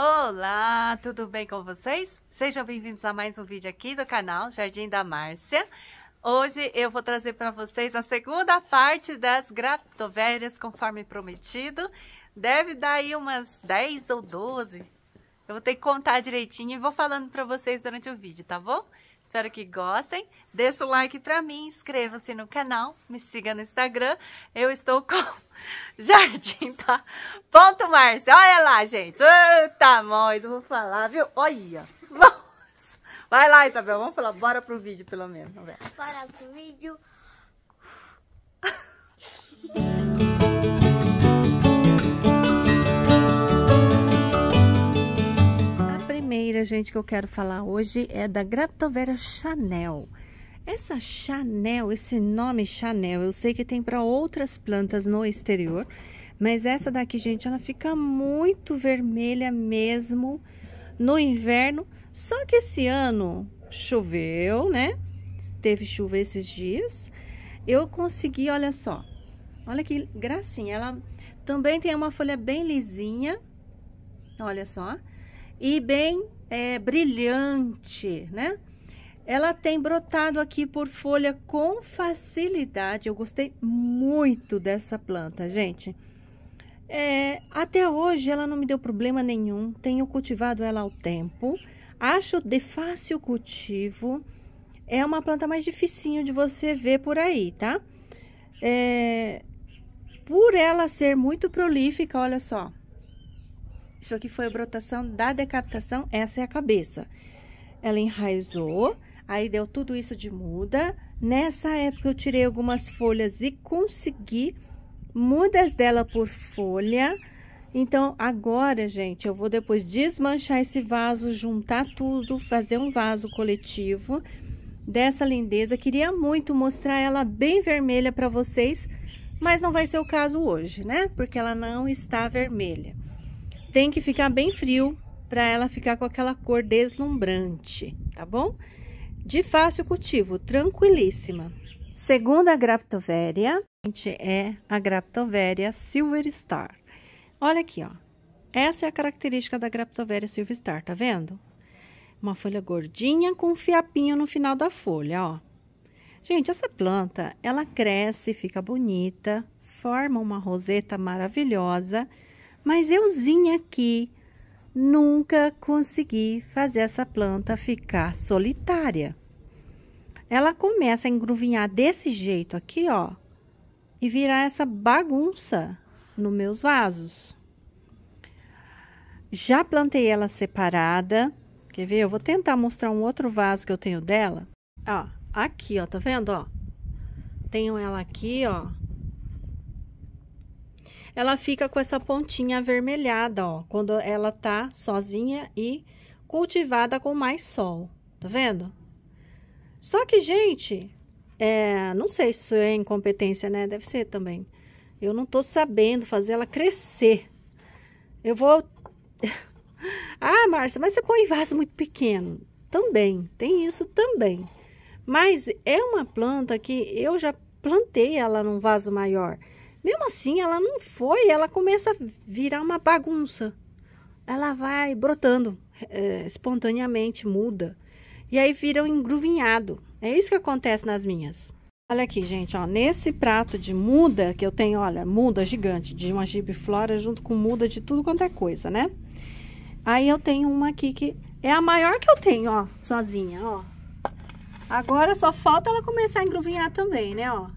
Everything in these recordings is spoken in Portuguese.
Olá, tudo bem com vocês? Sejam bem-vindos a mais um vídeo aqui do canal Jardim da Márcia. Hoje eu vou trazer para vocês a segunda parte das graptovérias, conforme prometido. Deve dar aí umas 10 ou 12. Eu vou ter que contar direitinho e vou falando para vocês durante o vídeo, tá bom? Espero que gostem. Deixa o like para mim, inscreva-se no canal, me siga no Instagram. Eu estou com Jardim da Ponto Márcia. Olha lá, gente. Eita, nós, eu vou falar, viu? Olha. Nossa. Vai lá, Isabel, vamos falar. Bora pro vídeo, pelo menos. Vamos ver. Bora pro vídeo. Primeira, gente, que eu quero falar hoje é da Graptoveria Chanel. Essa Chanel, esse nome Chanel, eu sei que tem para outras plantas no exterior, mas essa daqui, gente, ela fica muito vermelha mesmo no inverno. Só que esse ano choveu, né? Teve chuva esses dias. Eu consegui, olha só. Olha que gracinha. Ela também tem uma folha bem lisinha. Olha só. E bem brilhante, né? Ela tem brotado aqui por folha com facilidade. Eu gostei muito dessa planta, gente. Até hoje ela não me deu problema nenhum. Tenho cultivado ela ao tempo. Acho de fácil cultivo. É uma planta mais dificinho de você ver por aí, tá? Por ela ser muito prolífica, olha só. Isso aqui foi a brotação da decapitação, essa é a cabeça. Ela enraizou, aí deu tudo isso de muda. Nessa época eu tirei algumas folhas e consegui mudas dela por folha. Então agora, gente, eu vou depois desmanchar esse vaso, juntar tudo, fazer um vaso coletivo dessa lindeza. Queria muito mostrar ela bem vermelha para vocês, mas não vai ser o caso hoje, né? Porque ela não está vermelha. Tem que ficar bem frio para ela ficar com aquela cor deslumbrante, tá bom? De fácil cultivo, tranquilíssima. Segunda graptoveria, gente, é a Graptoveria Silver Star. Olha aqui, ó. Essa é a característica da Graptoveria Silver Star, tá vendo? Uma folha gordinha com um fiapinho no final da folha, ó. Gente, essa planta, ela cresce, fica bonita, forma uma roseta maravilhosa. Mas euzinha aqui, nunca consegui fazer essa planta ficar solitária. Ela começa a engruvinhar desse jeito aqui, ó, e virar essa bagunça nos meus vasos. Já plantei ela separada. Quer ver? Eu vou tentar mostrar um outro vaso que eu tenho dela. Ó, aqui, ó, tá vendo, ó? Tenho ela aqui, ó. Ela fica com essa pontinha avermelhada, ó, quando ela tá sozinha e cultivada com mais sol, tá vendo? Só que, gente, não sei se isso é incompetência, né? Deve ser também. Eu não tô sabendo fazer ela crescer. Eu vou... Ah, Márcia, mas você põe em vaso muito pequeno. Também, tem isso também. Mas é uma planta que eu já plantei ela num vaso maior. Mesmo assim, ela não foi, ela começa a virar uma bagunça. Ela vai brotando espontaneamente, muda. E aí vira um engruvinhado. É isso que acontece nas minhas. Olha aqui, gente, ó, nesse prato de muda que eu tenho, olha, muda gigante de uma gibiflora junto com muda de tudo quanto é coisa, né? Aí eu tenho uma aqui que é a maior que eu tenho, ó, sozinha, ó. Agora só falta ela começar a engruvinhar também, né, ó.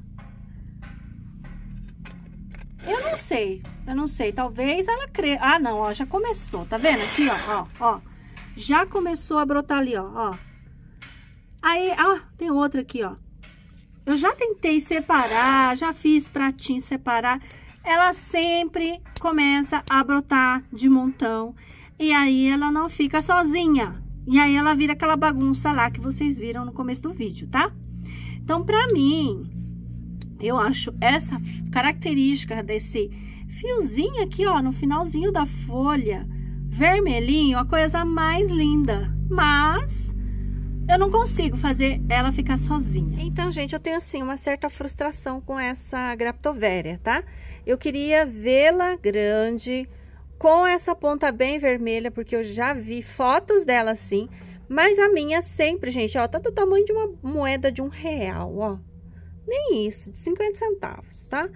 Eu não sei, talvez ela cresça. Ah, não, ó, já começou, tá vendo aqui, ó, já começou a brotar ali, ó. Aí, ó, tem outra aqui, ó. Eu já tentei separar, já fiz pratinho separar, ela sempre começa a brotar de montão, e aí ela não fica sozinha, e aí ela vira aquela bagunça lá que vocês viram no começo do vídeo, tá? Então, pra mim... Eu acho essa característica desse fiozinho aqui, ó, no finalzinho da folha, vermelhinho, a coisa mais linda. Mas eu não consigo fazer ela ficar sozinha. Então, gente, eu tenho, assim, uma certa frustração com essa Graptoveria, tá? Eu queria vê-la grande, com essa ponta bem vermelha, porque eu já vi fotos dela assim. Mas a minha sempre, gente, ó, tá do tamanho de uma moeda de R$1, ó. Nem isso, de 50 centavos, tá?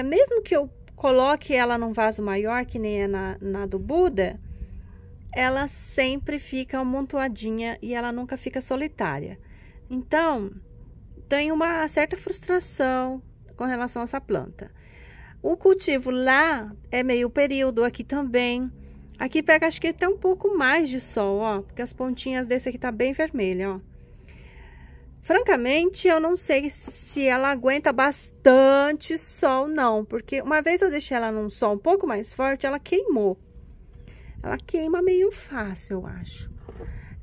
Mesmo que eu coloque ela num vaso maior, que nem é na do Buda, ela sempre fica amontoadinha e ela nunca fica solitária. Então, tem uma certa frustração com relação a essa planta. O cultivo lá é meio período, aqui também. Aqui pega, acho que até um pouco mais de sol, ó, porque as pontinhas desse aqui tá bem vermelha, ó. Francamente, eu não sei se ela aguenta bastante sol, não. Porque uma vez eu deixei ela num sol um pouco mais forte, ela queimou. Ela queima meio fácil, eu acho.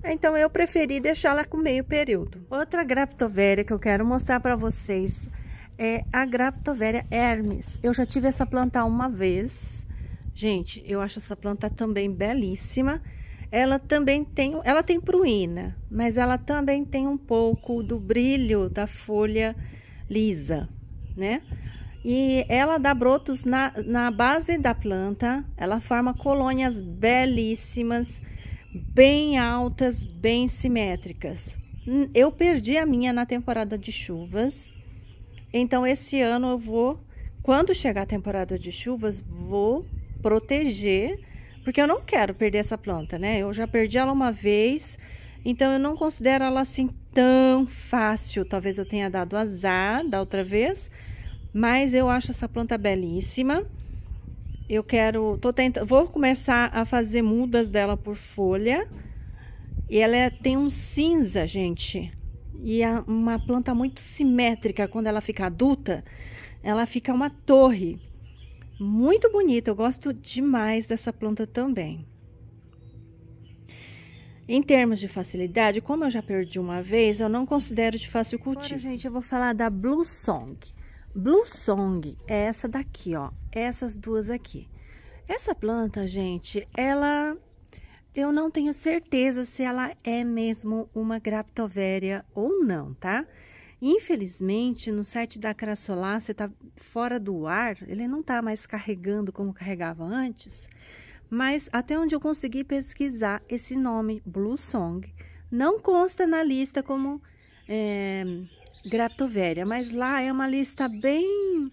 Então, eu preferi deixar ela com meio período. Outra Graptoveria que eu quero mostrar pra vocês é a Graptoveria Hermes. Eu já tive essa planta uma vez. Gente, eu acho essa planta também belíssima. Ela também tem pruína, mas ela também tem um pouco do brilho da folha lisa, né? E ela dá brotos na base da planta, ela forma colônias belíssimas, bem altas, bem simétricas. Eu perdi a minha na temporada de chuvas, então esse ano eu vou, quando chegar a temporada de chuvas, vou proteger. Porque eu não quero perder essa planta, né? Eu já perdi ela uma vez, então eu não considero ela assim tão fácil. Talvez eu tenha dado azar da outra vez, mas eu acho essa planta belíssima. Eu quero, vou começar a fazer mudas dela por folha. E ela tem um cinza, gente. E é uma planta muito simétrica. Quando ela fica adulta, ela fica uma torre. Muito bonita, eu gosto demais dessa planta também. Em termos de facilidade, como eu já perdi uma vez, eu não considero de fácil cultivo. Agora, gente, eu vou falar da Blue Song. Blue Song é essa daqui, ó. Essas duas aqui. Essa planta, gente, eu não tenho certeza se ela é mesmo uma Graptoveria ou não, tá? Infelizmente, no site da Crassolar, você tá fora do ar, ele não tá mais carregando como carregava antes, mas até onde eu consegui pesquisar esse nome, Blue Song, não consta na lista como Graptoveria, mas lá é uma lista bem,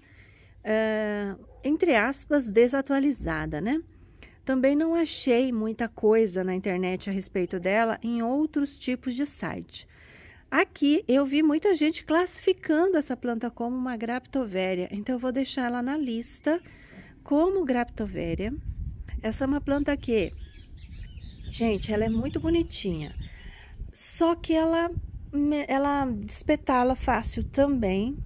entre aspas, desatualizada, né? Também não achei muita coisa na internet a respeito dela em outros tipos de site. Aqui eu vi muita gente classificando essa planta como uma Graptoveria, então eu vou deixar ela na lista como Graptoveria. Essa é uma planta que, gente, ela é muito bonitinha, só que ela despetala fácil também.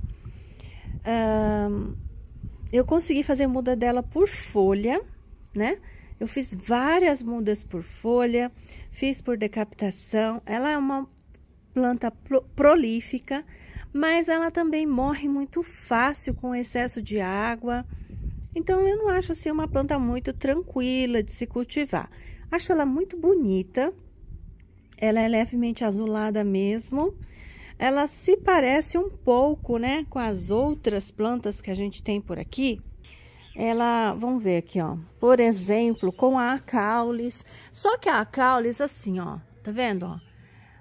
Eu consegui fazer muda dela por folha, né? Eu fiz várias mudas por folha, fiz por decapitação. Ela é uma planta prolífica, mas ela também morre muito fácil com excesso de água. Então, eu não acho assim uma planta muito tranquila de se cultivar. Acho ela muito bonita. Ela é levemente azulada mesmo. Ela se parece um pouco, né, com as outras plantas que a gente tem por aqui. Ela, vamos ver aqui, ó. Por exemplo, com a Acaulis. Só que a Acaulis, assim, ó, tá vendo, ó?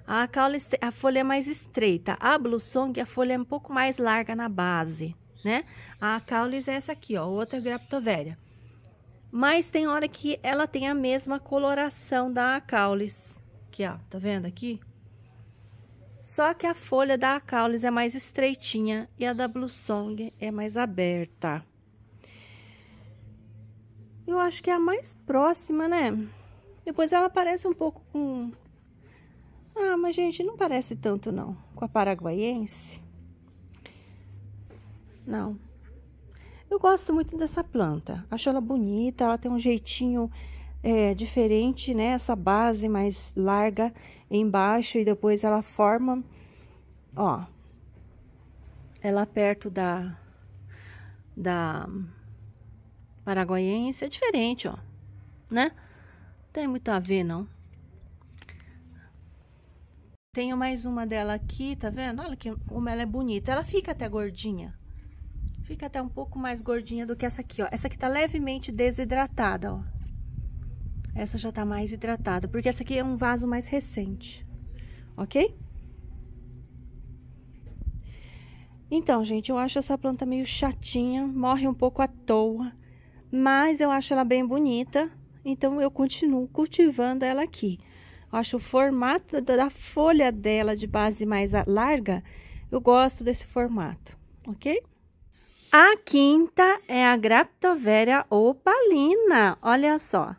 A Acaulis, a folha é mais estreita. A Blue Song, a folha é um pouco mais larga na base, né? A Acaulis é essa aqui, ó, outra Graptoveria. Mas tem hora que ela tem a mesma coloração da Acaulis. Aqui, ó, tá vendo aqui? Só que a folha da Acaulis é mais estreitinha e a da Blue Song é mais aberta. Eu acho que é a mais próxima, né? Depois ela parece um pouco com... Ah, mas, gente, não parece tanto, não. Com a paraguaiense. Não. Eu gosto muito dessa planta. Acho ela bonita, ela tem um jeitinho diferente, né? Essa base mais larga embaixo e depois ela forma... Ó. Ela perto da paraguaiense é diferente, ó, né? Não tem muito a ver, não. Tenho mais uma dela aqui, tá vendo? Olha que, como ela é bonita. Ela fica até gordinha. Fica até um pouco mais gordinha do que essa aqui, ó. Essa aqui tá levemente desidratada, ó. Essa já tá mais hidratada, porque essa aqui é um vaso mais recente, ok? Então, gente, eu acho essa planta meio chatinha, morre um pouco à toa, mas eu acho ela bem bonita, então eu continuo cultivando ela aqui. Eu acho o formato da folha dela de base mais larga, eu gosto desse formato, ok? A quinta é a Graptoveria opalina, olha só.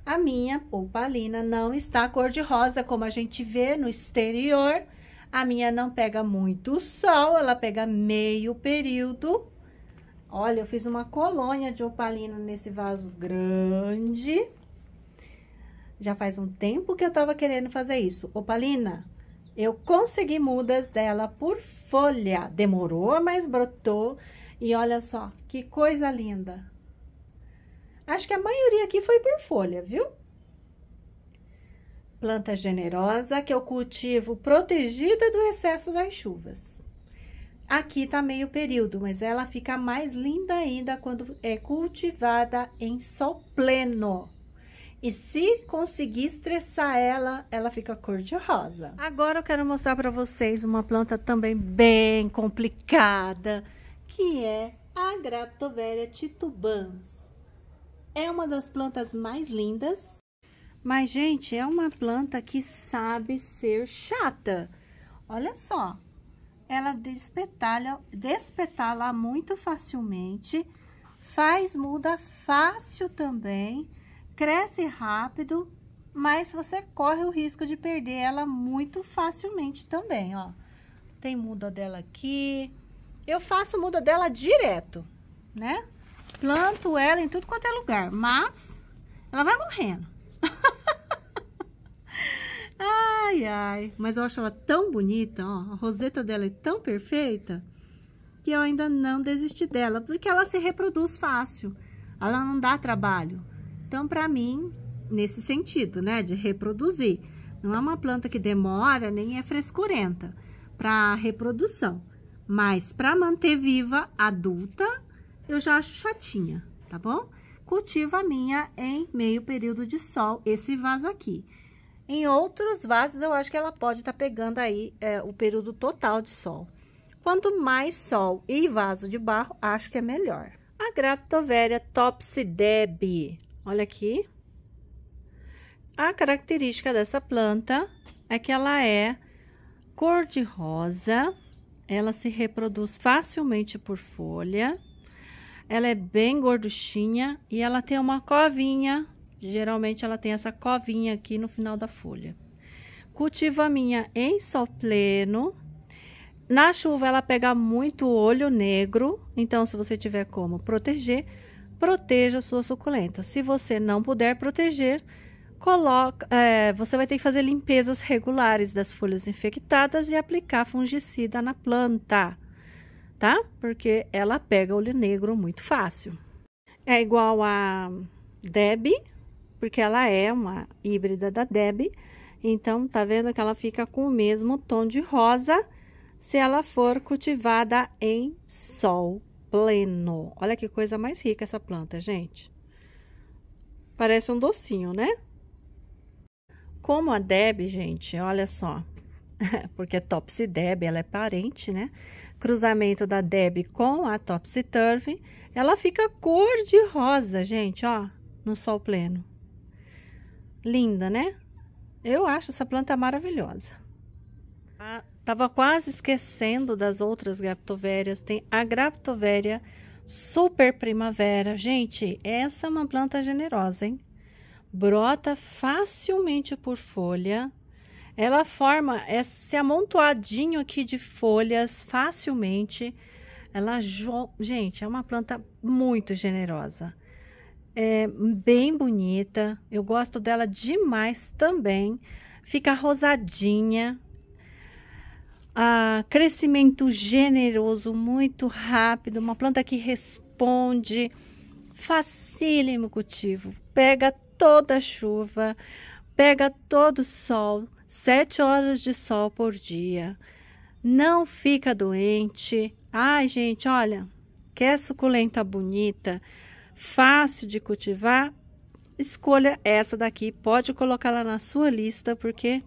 A minha opalina não está cor de rosa, como a gente vê no exterior. A minha não pega muito sol, ela pega meio período. Olha, eu fiz uma colônia de opalina nesse vaso grande. Já faz um tempo que eu tava querendo fazer isso. Opalina, eu consegui mudas dela por folha. Demorou, mas brotou. E olha só, que coisa linda. Acho que a maioria aqui foi por folha, viu? Planta generosa que eu cultivo protegida do excesso das chuvas. Aqui tá meio período, mas ela fica mais linda ainda quando é cultivada em sol pleno. E se conseguir estressar ela, ela fica cor de rosa. Agora eu quero mostrar para vocês uma planta também bem complicada, que é a Graptoveria titubans. É uma das plantas mais lindas, mas, gente, é uma planta que sabe ser chata. Olha só, ela despetala muito facilmente, faz muda fácil também, cresce rápido, mas você corre o risco de perder ela muito facilmente também, ó. Tem muda dela aqui, eu faço muda dela direto, né? Planto ela em tudo quanto é lugar, mas ela vai morrendo. Ai, ai, mas eu acho ela tão bonita, ó, a roseta dela é tão perfeita, que eu ainda não desisti dela, porque ela se reproduz fácil, ela não dá trabalho. Então, pra mim, nesse sentido, né, de reproduzir, não é uma planta que demora, nem é frescurenta pra reprodução, mas pra manter viva, adulta, eu já acho chatinha, tá bom? Cultivo a minha em meio período de sol, esse vaso aqui. Em outros vasos, eu acho que ela pode estar pegando aí o período total de sol. Quanto mais sol e vaso de barro, acho que é melhor. A Graptoveria Topsidebe, olha aqui. A característica dessa planta é que ela é cor de rosa, ela se reproduz facilmente por folha. Ela é bem gorduchinha e ela tem uma covinha. Geralmente, ela tem essa covinha aqui no final da folha. Cultivo a minha em sol pleno. Na chuva, ela pega muito olho negro. Então, se você tiver como proteger, proteja a sua suculenta. Se você não puder proteger, você vai ter que fazer limpezas regulares das folhas infectadas e aplicar fungicida na planta, tá? Porque ela pega olho negro muito fácil. É igual a Deb, porque ela é uma híbrida da Deb. Então, tá vendo que ela fica com o mesmo tom de rosa se ela for cultivada em sol pleno. Olha que coisa mais rica essa planta, gente. Parece um docinho, né? Como a Deb, gente, olha só. Porque a Topsidebe, ela é parente, né? Cruzamento da Deb com a Topsyturvy, ela fica cor de rosa, gente, ó, no sol pleno. Linda, né? Eu acho essa planta maravilhosa. Tava quase esquecendo das outras Graptoverias. Tem a Graptoveria Super Primavera. Gente, essa é uma planta generosa, hein? Brota facilmente por folha. Ela forma esse amontoadinho aqui de folhas facilmente. Gente, é uma planta muito generosa. É bem bonita. Eu gosto dela demais também. Fica rosadinha. Crescimento generoso, muito rápido. Uma planta que responde. Facílimo cultivo. Pega toda a chuva. Pega todo o sol. 7 horas de sol por dia. Não fica doente. Ai, gente, olha. Quer suculenta bonita, fácil de cultivar? Escolha essa daqui. Pode colocá-la na sua lista, porque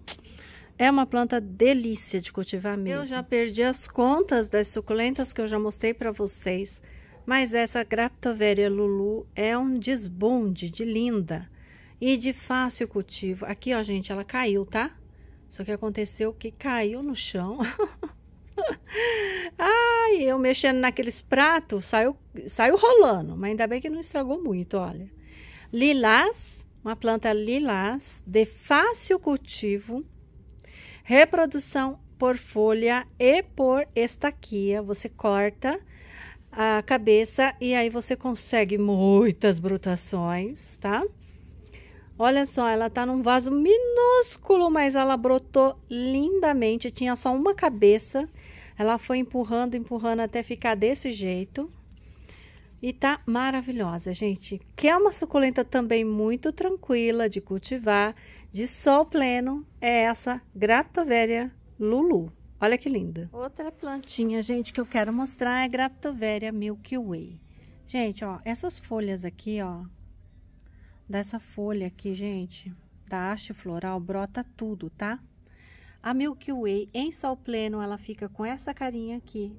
é uma planta delícia de cultivar mesmo. Eu já perdi as contas das suculentas que eu já mostrei para vocês. Mas essa Graptoveria Lulu é um desbunde de linda e de fácil cultivo. Aqui, ó, gente, ela caiu, tá? Só que aconteceu que caiu no chão. Ai, eu mexendo naqueles pratos, saiu rolando. Mas ainda bem que não estragou muito, olha. Lilás, uma planta lilás de fácil cultivo. Reprodução por folha e por estaquia. Você corta a cabeça e aí você consegue muitas brotações, tá? Olha só, ela tá num vaso minúsculo, mas ela brotou lindamente. Tinha só uma cabeça. Ela foi empurrando, empurrando até ficar desse jeito. E tá maravilhosa, gente. Que é uma suculenta também muito tranquila de cultivar, de sol pleno, é essa Graptoveria Lulu. Olha que linda. Outra plantinha, gente, que eu quero mostrar é a Graptoveria Milky Way. Gente, ó, essas folhas aqui, ó, dessa folha aqui, gente, da haste floral, brota tudo, tá? A Milky Way, em sol pleno, ela fica com essa carinha aqui.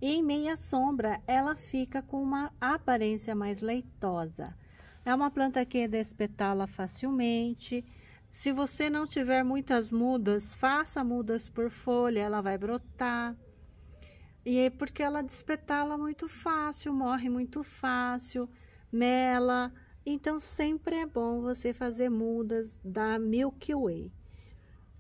E em meia sombra, ela fica com uma aparência mais leitosa. É uma planta que despetala facilmente. Se você não tiver muitas mudas, faça mudas por folha, ela vai brotar. E é porque ela despetala muito fácil, morre muito fácil, mela. Então, sempre é bom você fazer mudas da Milky Way.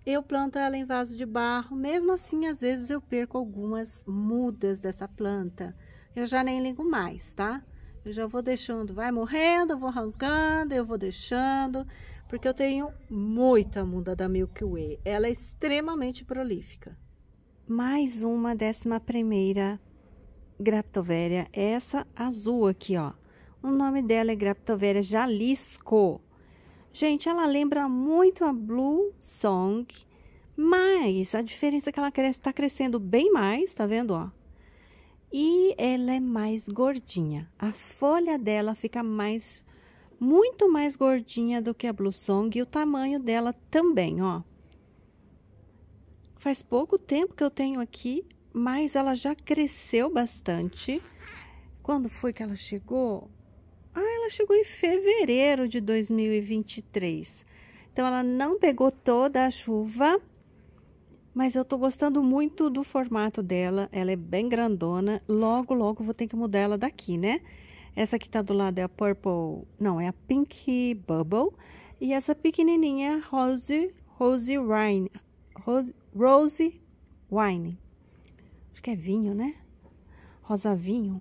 Eu planto ela em vaso de barro, mesmo assim, às vezes eu perco algumas mudas dessa planta. Eu já nem ligo mais, tá? Eu já vou deixando, vai morrendo, eu vou arrancando, eu vou deixando, porque eu tenho muita muda da Milky Way. Ela é extremamente prolífica. Mais uma 11ª Graptoveria, essa azul aqui, ó. O nome dela é Graptoveria Jalisco. Gente, ela lembra muito a Blue Song, mas a diferença é que ela tá crescendo bem mais, tá vendo, ó? E ela é mais gordinha. A folha dela fica muito mais gordinha do que a Blue Song e o tamanho dela também, ó. Faz pouco tempo que eu tenho aqui, mas ela já cresceu bastante. Quando foi que ela chegou? Ela chegou em fevereiro de 2023. Então, ela não pegou toda a chuva, mas eu tô gostando muito do formato dela. Ela é bem grandona. Logo, logo, vou ter que mudar ela daqui, né? Essa aqui tá do lado é a Purple... Não, é a Pink Bubble. E essa pequenininha é Rose Wine. Acho que é vinho, né? Rosa vinho.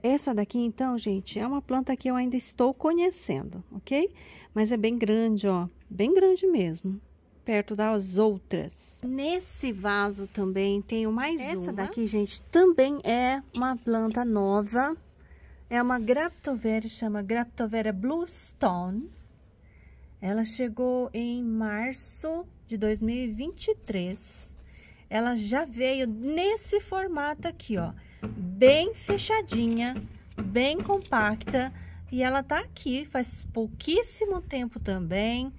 Essa daqui, então, gente, é uma planta que eu ainda estou conhecendo, ok? Mas é bem grande, ó, bem grande mesmo, perto das outras. Nesse vaso também tenho mais uma. Essa daqui, gente, também é uma planta nova. É uma Graptoveria, chama Graptoveria Bluestone. Ela chegou em março de 2023. Ela já veio nesse formato aqui, ó. Bem fechadinha, bem compacta, e ela tá aqui faz pouquíssimo tempo também.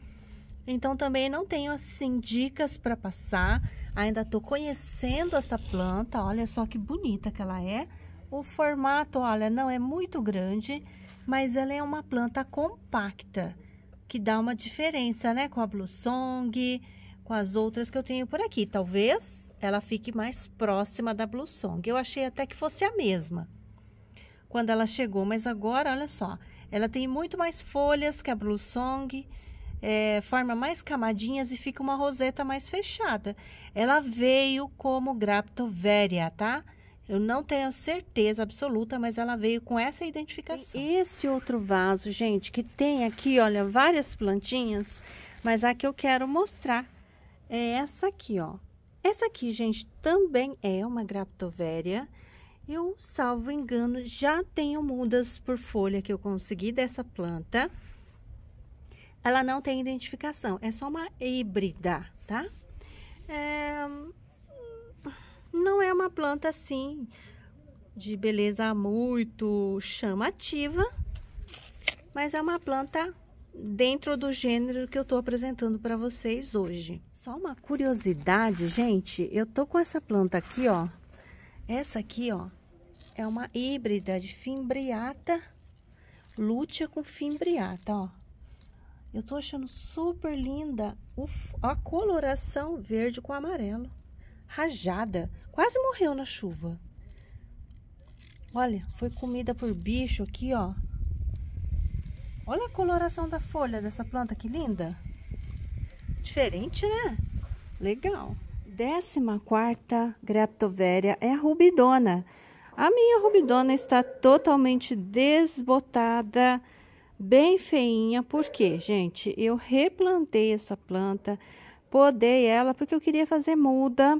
Então também não tenho assim dicas para passar. Ainda tô conhecendo essa planta. Olha só que bonita que ela é. O formato, olha, não é muito grande, mas ela é uma planta compacta, que dá uma diferença, né, com a Blue Song, com as outras que eu tenho por aqui. Talvez ela fique mais próxima da Blue Song. Eu achei até que fosse a mesma quando ela chegou, mas agora, olha só, ela tem muito mais folhas que a Blue Song, forma mais camadinhas e fica uma roseta mais fechada. Ela veio como Graptoveria, tá? Eu não tenho certeza absoluta, mas ela veio com essa identificação. E esse outro vaso, gente, que tem aqui, olha, várias plantinhas, mas a que eu quero mostrar é essa aqui, ó. Essa aqui, gente, também é uma Graptoveria. Eu, salvo engano, já tenho mudas por folha que eu consegui dessa planta. Ela não tem identificação, é só uma híbrida, tá? Não é uma planta assim de beleza muito chamativa, mas é uma planta dentro do gênero que eu tô apresentando para vocês hoje. Só uma curiosidade, gente, eu tô com essa planta aqui, ó. Essa aqui, ó, é uma híbrida de fimbriata, lútea com fimbriata, ó. Eu tô achando super linda a coloração verde com amarelo. Rajada, quase morreu na chuva. Olha, foi comida por bicho aqui, ó. Olha a coloração da folha dessa planta, que linda. Diferente, né? Legal. 14ª Graptoveria é a rubidona. A minha rubidona está totalmente desbotada, bem feinha. Por quê, gente? Eu replantei essa planta, podei ela porque eu queria fazer muda.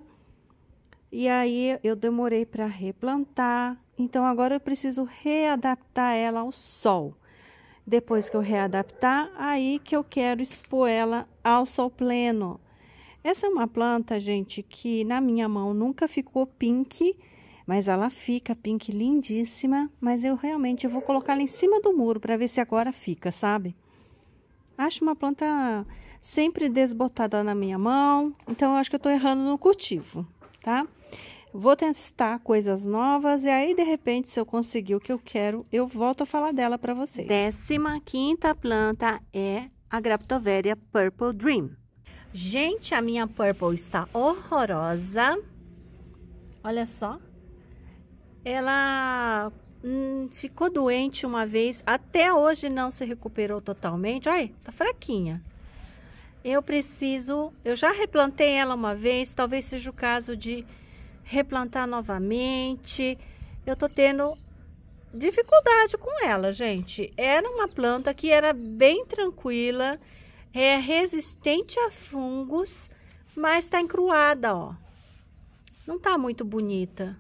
E aí eu demorei para replantar. Então agora eu preciso readaptar ela ao sol. Depois que eu readaptar, aí que eu quero expor ela ao sol pleno. Essa é uma planta, gente, que na minha mão nunca ficou pink, mas ela fica pink lindíssima. Mas eu realmente vou colocar ela em cima do muro para ver se agora fica, sabe? Acho uma planta sempre desbotada na minha mão, então eu acho que eu tô errando no cultivo, tá? Vou testar coisas novas e aí, de repente, se eu conseguir o que eu quero, eu volto a falar dela para vocês. 15ª planta é a Graptoveria Purple Dream. Gente, a minha Purple está horrorosa. Olha só. Ela ficou doente uma vez, até hoje não se recuperou totalmente. Olha, tá fraquinha. Eu já replantei ela uma vez, talvez seja o caso de replantar novamente. Eu tô tendo dificuldade com ela, gente. Era uma planta que era bem tranquila, é resistente a fungos, mas tá encruada, ó. Não tá muito bonita.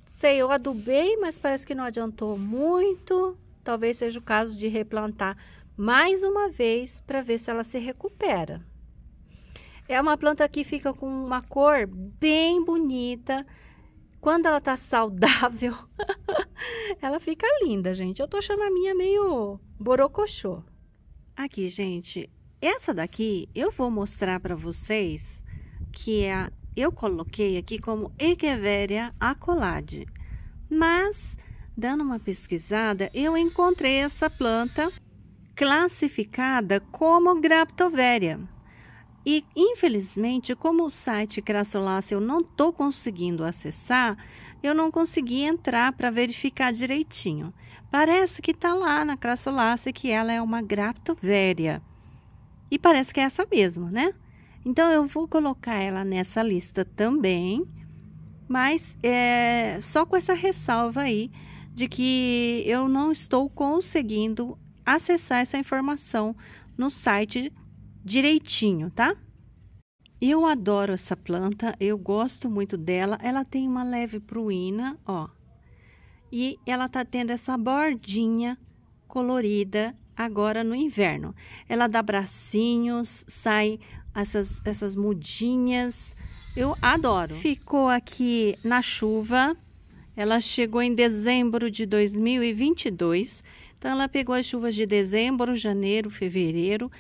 Sei, eu adubei, mas parece que não adiantou muito. Talvez seja o caso de replantar mais uma vez para ver se ela se recupera. É uma planta que fica com uma cor bem bonita. Quando ela tá saudável, ela fica linda, gente. Eu tô achando a minha meio borocochô. Aqui, gente, essa daqui eu vou mostrar para vocês que eu coloquei aqui como Echeveria acolade. Mas, dando uma pesquisada, eu encontrei essa planta classificada como Graptoveria. E, infelizmente, como o site Crassolácea eu não estou conseguindo acessar, eu não consegui entrar para verificar direitinho. Parece que está lá na Crassolácea que ela é uma Graptoveria. E parece que é essa mesma, né? Então, eu vou colocar ela nessa lista também, mas só com essa ressalva aí de que eu não estou conseguindo acessar essa informação no site direitinho, tá? Eu adoro essa planta, eu gosto muito dela. Ela tem uma leve pruína, ó. E ela tá tendo essa bordinha colorida agora no inverno. Ela dá bracinhos, sai essas mudinhas. Eu adoro. Ficou aqui na chuva. Ela chegou em dezembro de 2022. Então, ela pegou as chuvas de dezembro, janeiro, fevereiro.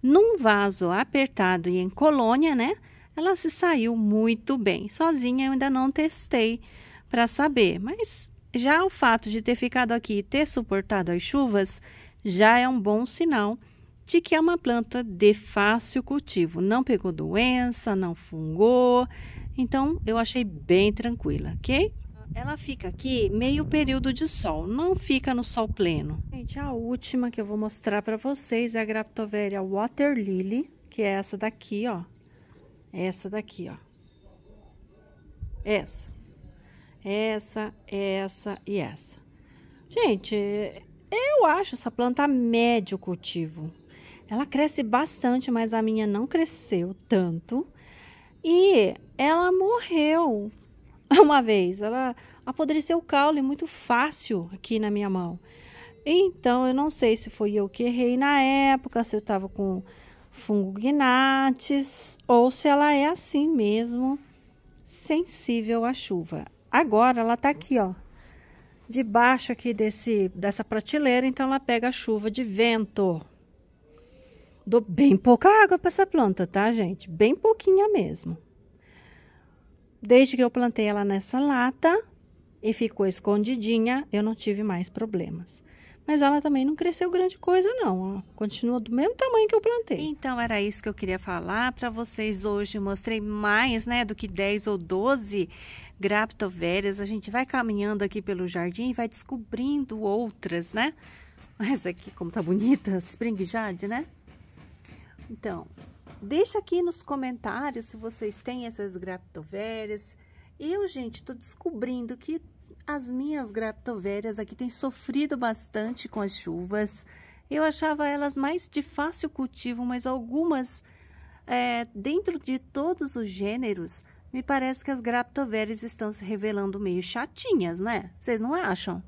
Num vaso apertado e em colônia, né? Ela se saiu muito bem. Sozinha eu ainda não testei para saber. Mas já o fato de ter ficado aqui e ter suportado as chuvas já é um bom sinal de que é uma planta de fácil cultivo. Não pegou doença, não fungou. Então, eu achei bem tranquila, ok? Ela fica aqui meio período de sol, não fica no sol pleno. Gente, a última que eu vou mostrar para vocês é a Graptoveria Water Lily, que é essa daqui, ó. Essa daqui, ó. Essa e essa. Gente, eu acho essa planta médio cultivo. Ela cresce bastante, mas a minha não cresceu tanto. E ela morreu uma vez. Ela apodreceu o caule muito fácil aqui na minha mão. Então, eu não sei se foi eu que errei na época, se eu tava com fungo Gnathes, ou se ela é assim mesmo, sensível à chuva. Agora, ela tá aqui, ó, debaixo aqui dessa prateleira, então ela pega a chuva de vento. Dou bem pouca água para essa planta, tá, gente? Bem pouquinha mesmo. Desde que eu plantei ela nessa lata e ficou escondidinha, eu não tive mais problemas. Mas ela também não cresceu grande coisa, não. Ó. Continua do mesmo tamanho que eu plantei. Então, era isso que eu queria falar para vocês hoje. Mostrei mais, né, do que 10 ou 12 graptovérias. A gente vai caminhando aqui pelo jardim e vai descobrindo outras, né? Mas aqui, como tá bonita, Spring Jade, né? Então, deixa aqui nos comentários se vocês têm essas graptovérias. Eu, gente, tô descobrindo que as minhas graptovérias aqui têm sofrido bastante com as chuvas. Eu achava elas mais de fácil cultivo, mas algumas, dentro de todos os gêneros, me parece que as graptovérias estão se revelando meio chatinhas, né? Vocês não acham?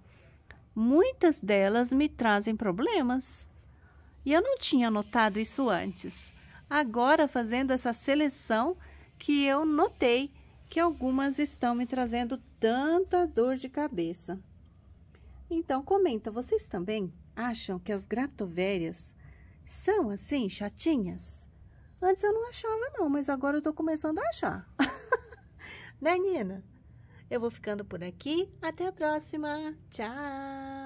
Muitas delas me trazem problemas. E eu não tinha notado isso antes. Agora, fazendo essa seleção, que eu notei que algumas estão me trazendo tanta dor de cabeça. Então, comenta, vocês também acham que as graptovérias são assim, chatinhas? Antes eu não achava não, mas agora eu tô começando a achar. Né, Nina? Eu vou ficando por aqui. Até a próxima. Tchau!